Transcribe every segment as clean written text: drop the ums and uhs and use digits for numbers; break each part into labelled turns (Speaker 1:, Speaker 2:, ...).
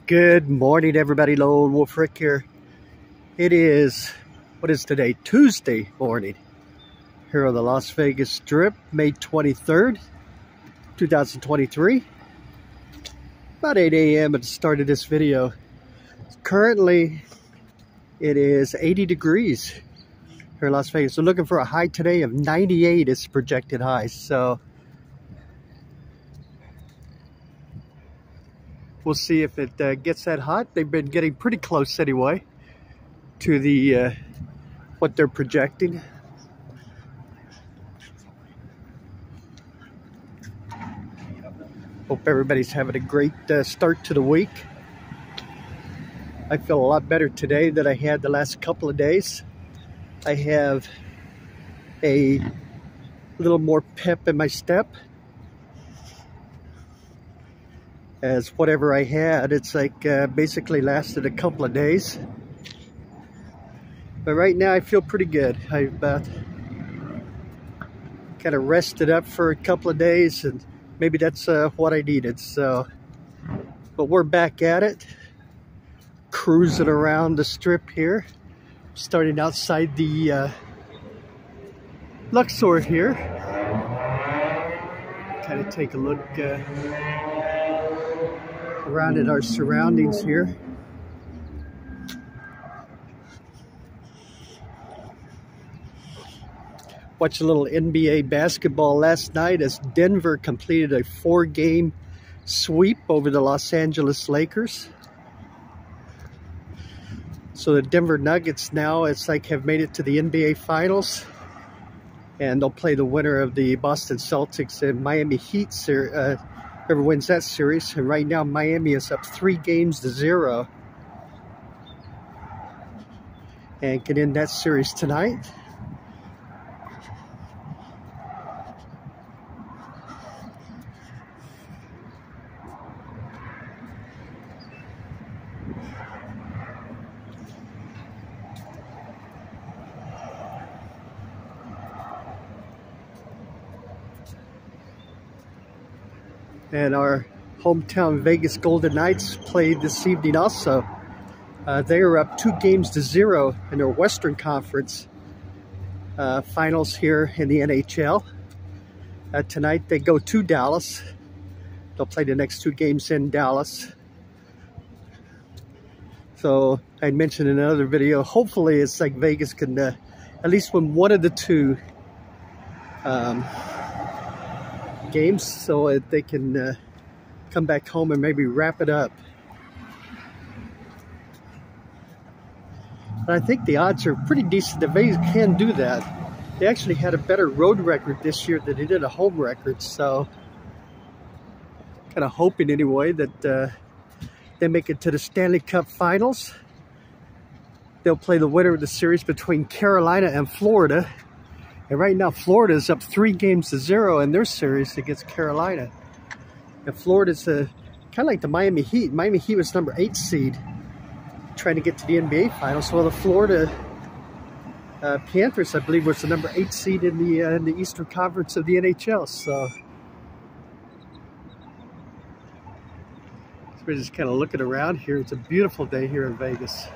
Speaker 1: Good morning, everybody. Lone Wolf Rick here. It is, what is today? Tuesday morning here on the Las Vegas Strip, May 23rd, 2023. About 8 a.m. at the start of this video. Currently, it is 80 degrees here in Las Vegas. We're looking for a high today of 98 is projected high. So we'll see if it gets that hot. They've been getting pretty close anyway to the what they're projecting. Hope everybody's having a great start to the week. I feel a lot better today than I had the last couple of days. I have a little more pep in my step. As whatever I had, it's like basically lasted a couple of days. But right now I feel pretty good. I've kind of rested up for a couple of days, and maybe that's what I needed. So, but we're back at it, cruising around the strip here, starting outside the Luxor here. Kind of take a look around at our surroundings here. Watched a little NBA basketball last night as Denver completed a 4-game sweep over the Los Angeles Lakers. So the Denver Nuggets now, it's like, have made it to the NBA Finals, and they'll play the winner of the Boston Celtics and Miami Heat series. Whoever wins that series. And right now Miami is up 3-0 and can end that series tonight. And our hometown Vegas Golden Knights played this evening also. They are up 2-0 in their Western Conference finals here in the NHL. Tonight they go to Dallas. They'll play the next 2 games in Dallas. So I mentioned in another video, hopefully it's like Vegas can at least win one of the 2 games, so that they can come back home and maybe wrap it up. And I think the odds are pretty decent that Vegas can do that. They actually had a better road record this year than they did a home record, so kind of hoping anyway that they make it to the Stanley Cup Finals. They'll play the winner of the series between Carolina and Florida. And right now, Florida is up 3-0 in their series against Carolina. And Florida's kind of like the Miami Heat. Miami Heat was number 8 seed, trying to get to the NBA Finals. Well, the Florida Panthers, I believe, was the number 8 seed in the Eastern Conference of the NHL. So we're just kind of looking around here. It's a beautiful day here in Vegas.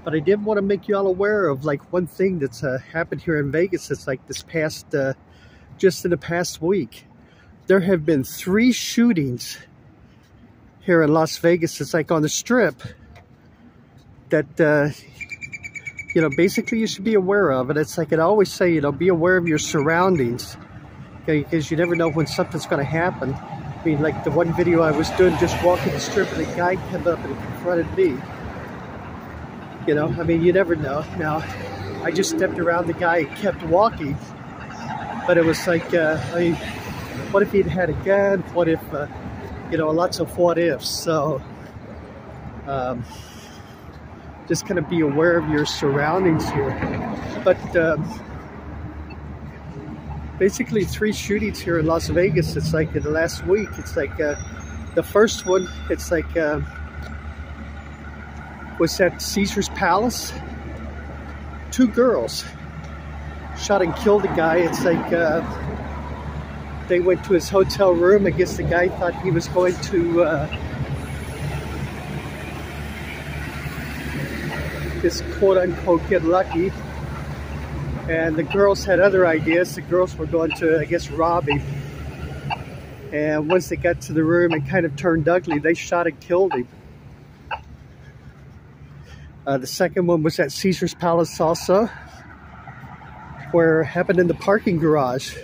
Speaker 1: But I did want to make you all aware of like one thing that's happened here in Vegas. It's like this past, just in the past week, there have been 3 shootings here in Las Vegas. It's like on the Strip that, you know, basically you should be aware of. And it's like I always say, you know, be aware of your surroundings, okay, because you never know when something's going to happen. I mean, like the one video I was doing, just walking the Strip, and a guy came up and confronted me. You know, I mean, you never know. Now, I just stepped around the guy and kept walking. But it was like, I mean, what if he'd had a gun? What if, you know, lots of what ifs. So, just kind of be aware of your surroundings here. But basically 3 shootings here in Las Vegas. It's like in the last week. It's like the first one, it's like, was at Caesar's Palace. 2 girls shot and killed a guy. It's like they went to his hotel room. I guess the guy thought he was going to just quote-unquote get lucky. And the girls had other ideas. The girls were going to, I guess, rob him. And once they got to the room and kind of turned ugly, they shot and killed him. The second one was at Caesar's Palace also, where it happened in the parking garage,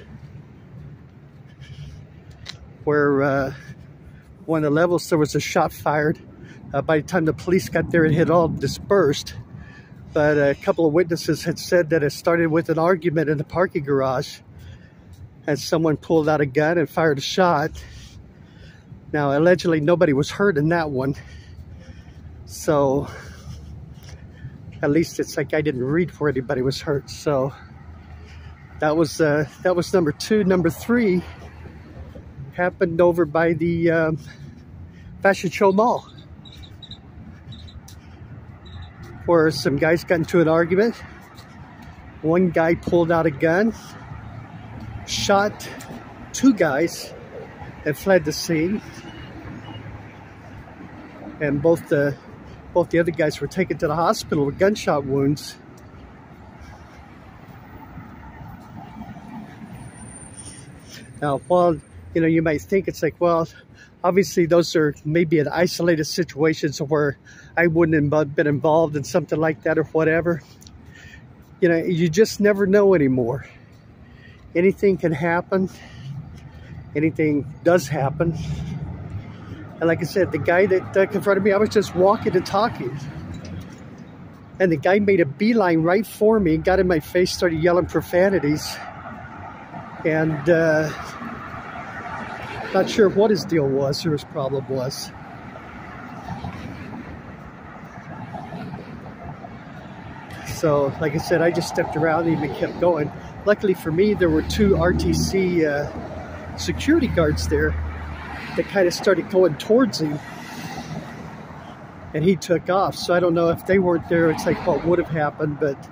Speaker 1: where one of the levels there was a shot fired. By the time the police got there, it had all dispersed. But a couple of witnesses had said that it started with an argument in the parking garage, and someone pulled out a gun and fired a shot. Now, allegedly, nobody was hurt in that one. So, at least it's like I didn't read where anybody was hurt. So, that was number 2. Number 3 happened over by the Fashion Show Mall, where some guys got into an argument. One guy pulled out a gun, shot 2 guys, and fled the scene. And both the other guys were taken to the hospital with gunshot wounds. Now, while you might think it's like, well, obviously those are maybe an isolated situations where I wouldn't have been involved in something like that or whatever. You just never know anymore. Anything can happen. Anything does happen. And like I said, the guy that confronted me, I was just walking and talking. And the guy made a beeline right for me, got in my face, started yelling profanities. And not sure what his deal was or his problem was. So, like I said, I just stepped around him and kept going. Luckily for me, there were 2 RTC security guards there that kind of started going towards him. And he took off. So I don't know if they weren't there, it's like what would have happened. But,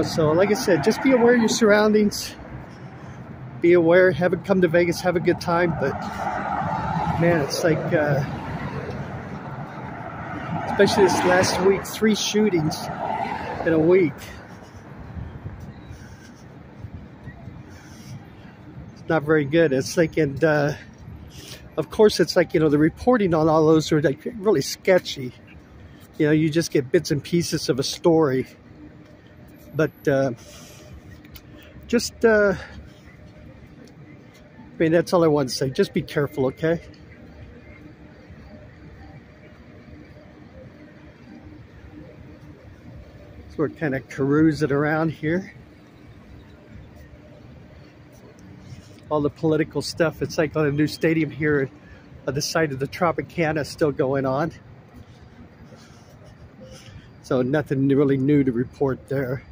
Speaker 1: so like I said, just be aware of your surroundings. Be aware, haven't come to Vegas, have a good time. But, man, it's like, especially this last week, 3 shootings in a week. It's not very good. It's like, and of course, it's like, the reporting on all those are like really sketchy. You just get bits and pieces of a story. But just, I mean, that's all I want to say. Just be careful, okay? So we're kind of carousing around here. All the political stuff. It's like on a new stadium here on the side of the Tropicana still going on. So nothing really new to report there.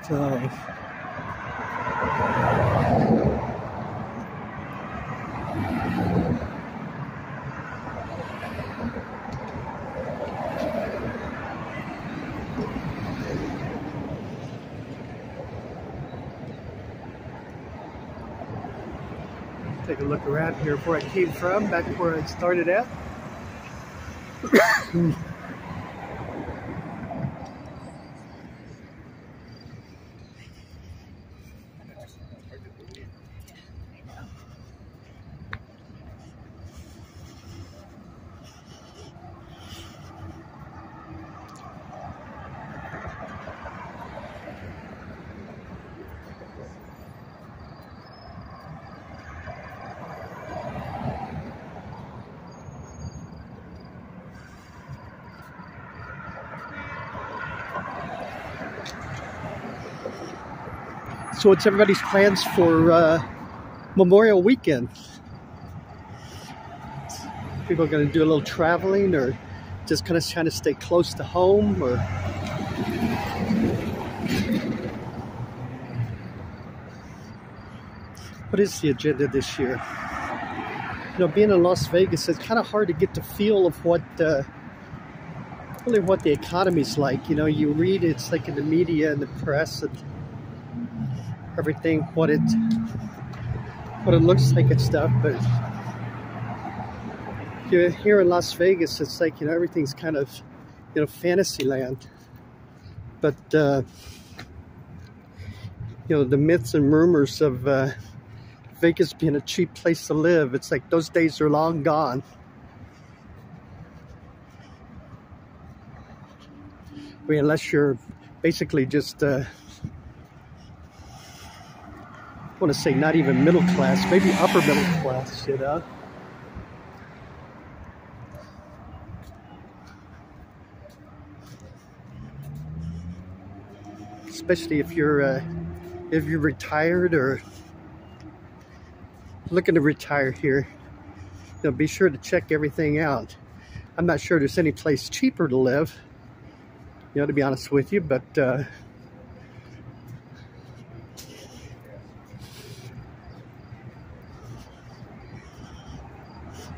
Speaker 1: So take a look around here where I came from, back where I started at. So what's everybody's plans for Memorial Weekend? People are going to do a little traveling, or just kind of stay close to home, or what is the agenda this year? Being in Las Vegas, it's kind of hard to get the feel of what really what the economy's like. You know, you read it's like in the media and the press and everything, what it looks like and stuff, but here in Las Vegas, it's like, you know, everything's kind of, you know, fantasy land. But you know, the myths and rumors of Vegas being a cheap place to live, it's like those days are long gone. I mean, unless you're basically just I want to say not even middle class, maybe upper middle class, you know. Especially if you're retired or looking to retire here, you know, be sure to check everything out. I'm not sure there's any place cheaper to live, you know, to be honest with you, but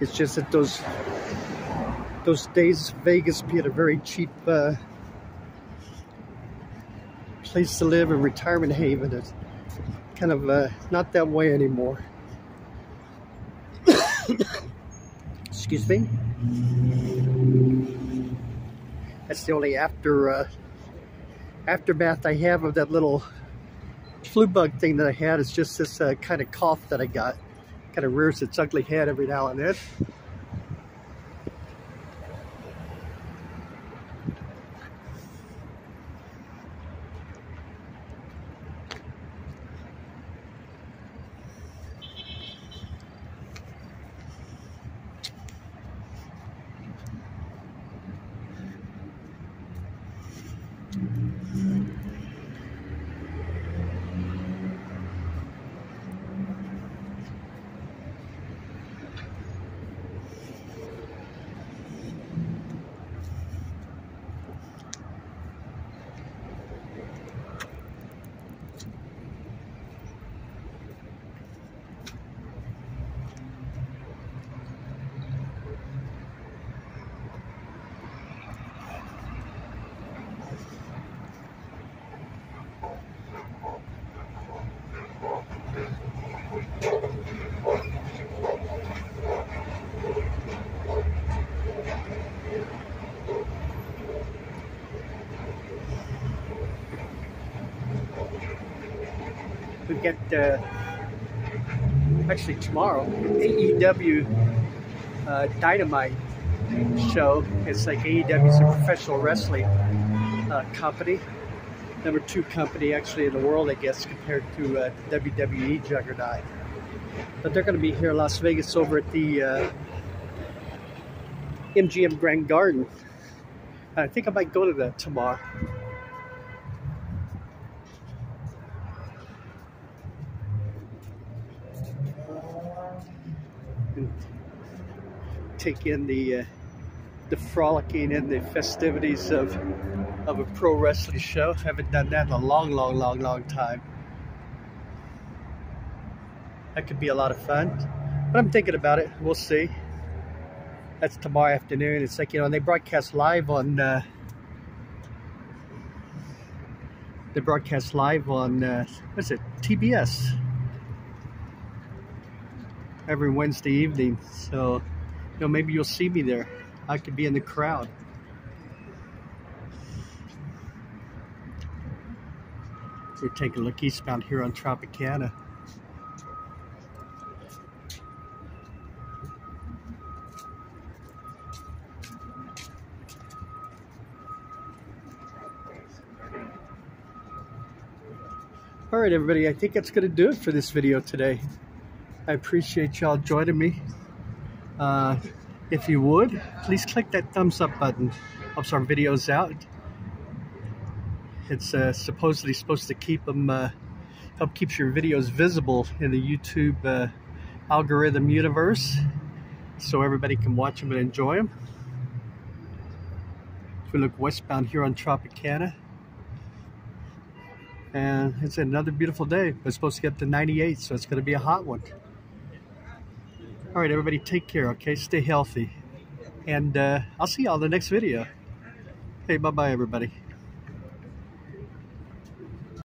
Speaker 1: it's just that those days Vegas being a very cheap place to live and retirement haven is kind of not that way anymore. Excuse me. That's the only aftermath I have of that little flu bug thing that I had. It's just this kind of cough that I got. Kind of rears its ugly head every now and then. We get actually tomorrow AEW Dynamite show. It's like AEW is a professional wrestling company, number 2 company actually in the world, I guess, compared to WWE juggernaut. But they're going to be here in Las Vegas over at the MGM Grand Garden. I think I might go to that tomorrow. Take in the frolicking and the festivities of a pro wrestling show. Haven't done that in a long time. That could be a lot of fun, but I'm thinking about it. We'll see. That's tomorrow afternoon. It's like, you know, they broadcast live on what's it, TBS every Wednesday evening. So, you know, maybe you'll see me there. I could be in the crowd. We're taking a look eastbound here on Tropicana. All right, everybody, I think that's going to do it for this video today. I appreciate y'all joining me. If you would, please click that thumbs up button. Helps our videos out. It's supposedly supposed to keep them, help keeps your videos visible in the YouTube algorithm universe, so everybody can watch them and enjoy them. If we look westbound here on Tropicana, and it's another beautiful day. It's supposed to get to 98, so it's going to be a hot one. All right, everybody, take care, okay? Stay healthy. And I'll see y'all in the next video. Hey, bye-bye, everybody.